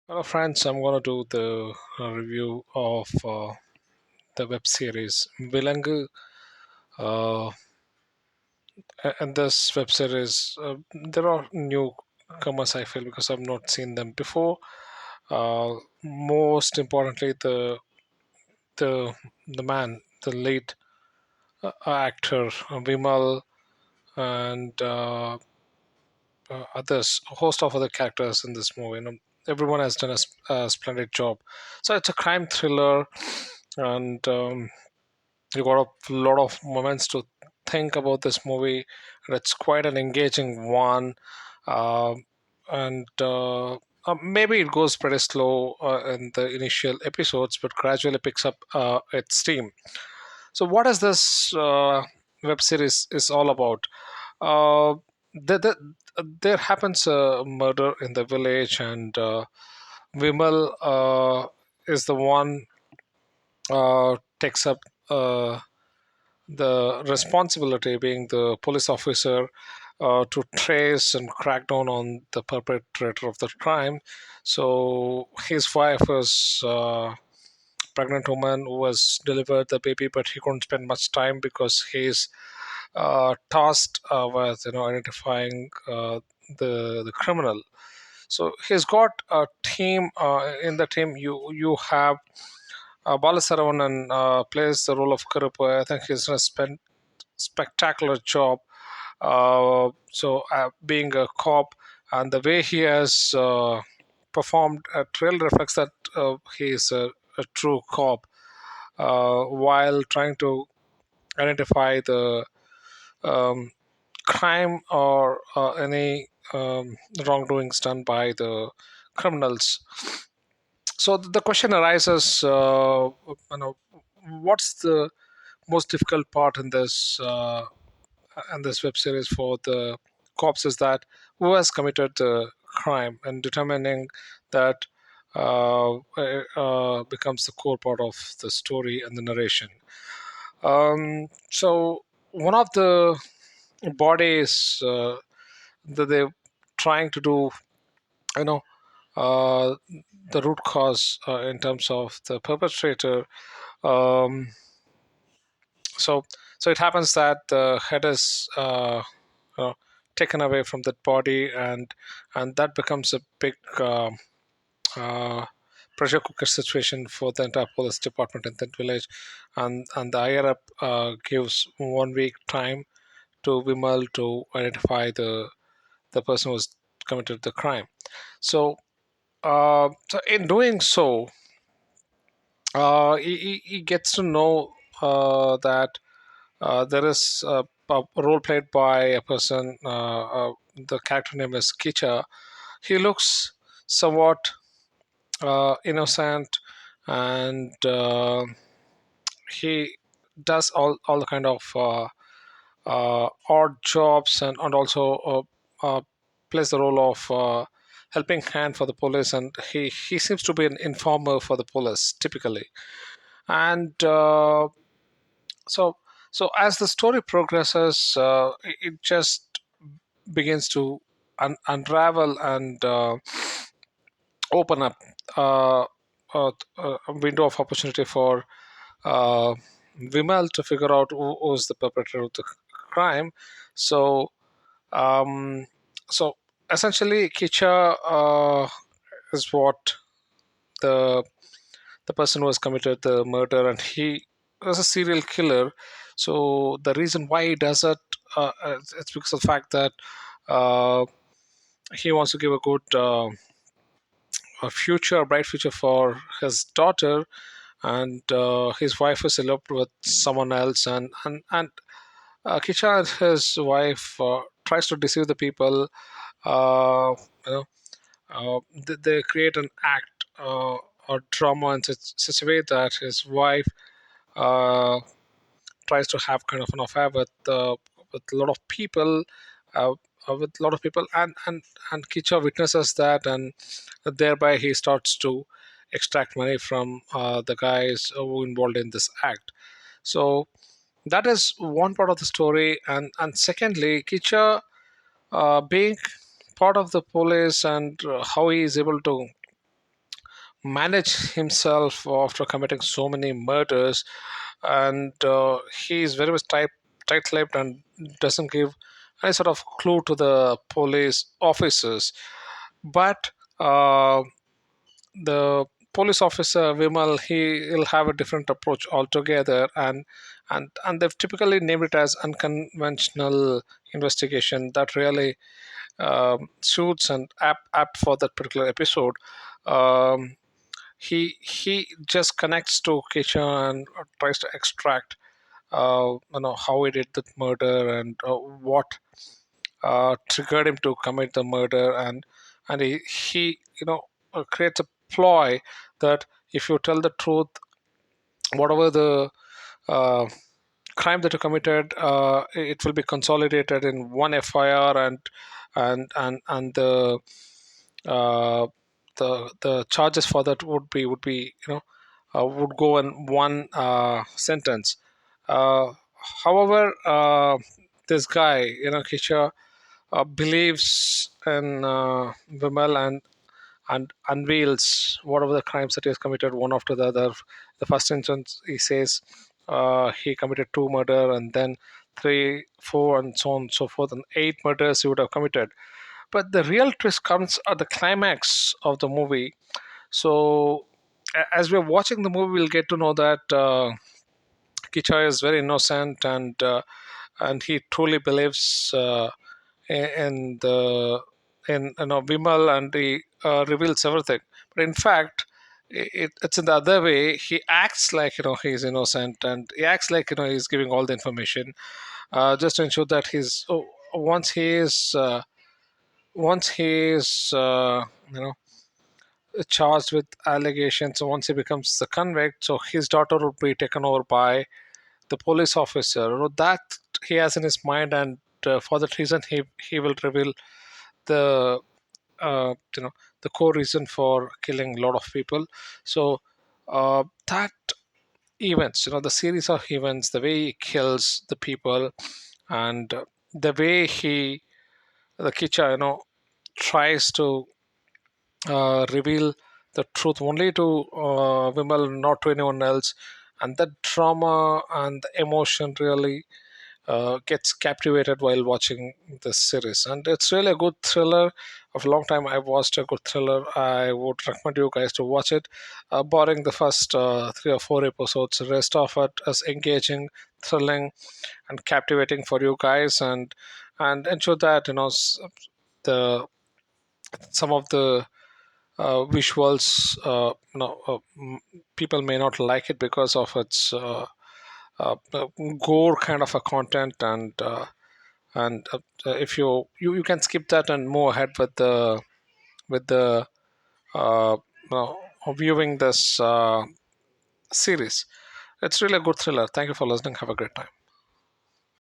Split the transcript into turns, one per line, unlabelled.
Hello, friends. I'm going to do the review of the web series Vilangu. Uh, and this web series, there are newcomers, I feel, because I've not seen them before. Most importantly, the the man, the lead actor, Vimal, and others, a host of other characters in this movie. Everyone has done a splendid job. So it's a crime thriller, and you got a lot of moments to think about this movie, and it's quite an engaging one. Uh, and Maybe it goes pretty slow in the initial episodes, but gradually picks up its steam. So, what is this web series is all about? Uh, there happens a murder in the village, and Vimal is the one takes up the responsibility, being the police officer, to trace and crack down on the perpetrator of the crime. So his wife was pregnant woman who was delivered the baby, but he couldn't spend much time because he's tasked with identifying the criminal. So he's got a team. In the team, you have Balasaravanan plays the role of Karuppa. I think he's done a spectacular job. Being a cop, and the way he has performed, really reflects that he is a true cop while trying to identify the um, crime or any wrongdoings done by the criminals. So the question arises, what's the most difficult part in this web series for the cops is that who has committed the crime, and determining that becomes the core part of the story and the narration. So one of the bodies that they're trying to do, you know, uh, the root cause in terms of the perpetrator. Um, so, so it happens that the head is uh, taken away from that body, and that becomes a big uh, pressure cooker situation for the entire police department in that village, and the higher up gives 1 week time to Vimal to identify the person who's committed the crime. So, so in doing so, he gets to know that there is a role played by a person. The character name is Kicha. He looks somewhat innocent, and he does all the kind of odd jobs, and also plays the role of helping hand for the police, and he seems to be an informer for the police typically. And so so as the story progresses, it just begins to unravel and open up uh, a window of opportunity for uh, Vimal to figure out who's the perpetrator of the crime. So, um, so essentially, Kicha is what the the person who has committed the murder, and he was a serial killer. So the reason why he does it, it's because of the fact that uh, he wants to give a good a future, a bright future for his daughter, and his wife is eloped with someone else, and Kicha and his wife tries to deceive the people. Uh, you know, they create an act or drama in such a way that his wife uh, tries to have kind of an affair with a lot of people, uh, with a lot of people, and Kicha witnesses that, and thereby he starts to extract money from the guys who involved in this act. So that is one part of the story, and secondly, Kicha being part of the police, and how he is able to manage himself after committing so many murders, and he is very much tight-lipped and doesn't give any sort of clue to the police officers. But the police officer Vimal, he'll have a different approach altogether, and they've typically named it as unconventional investigation. That really suits and apt for that particular episode. Um, he just connects to Kisha and tries to extract how he did that murder, and what triggered him to commit the murder, and he creates a ploy that if you tell the truth, whatever the uh, crime that you committed, it will be consolidated in one FIR, and uh, the charges for that would be would go in one sentence. Uh, However, this guy, Kisha, believes in Vimal, and unveils whatever the crimes that he has committed one after the other. The first instance, he says he committed two murder, and then three, four, and so on and so forth, and eight murders he would have committed. But the real twist comes at the climax of the movie. So, as we're watching the movie, we'll get to know that Kicha is very innocent, and he truly believes in the in Vimal, and he reveals everything. But in fact, it's in the other way. He acts like he's innocent, and he acts like he's giving all the information, just to ensure that once he is once he is charged with allegations. So once he becomes the convict, so his daughter will be taken over by the police officer. That he has in his mind, and for that reason, he will reveal the uh, you know the core reason for killing a lot of people. So that events, the series of events, the way he kills the people, and the way the Kicha, tries to reveal the truth only to Vimal, not to anyone else, and the drama and the emotion really gets captivated while watching this series. And it's really a good thriller. Of a long time I've watched a good thriller. I would recommend you guys to watch it. Barring the first three or four episodes, the rest of it is engaging, thrilling, and captivating for you guys. And ensure that the some of the visuals, people may not like it because of its gore kind of a content, and if you can skip that and move ahead with the uh, viewing this series. It's really a good thriller. Thank you for listening. Have a great time.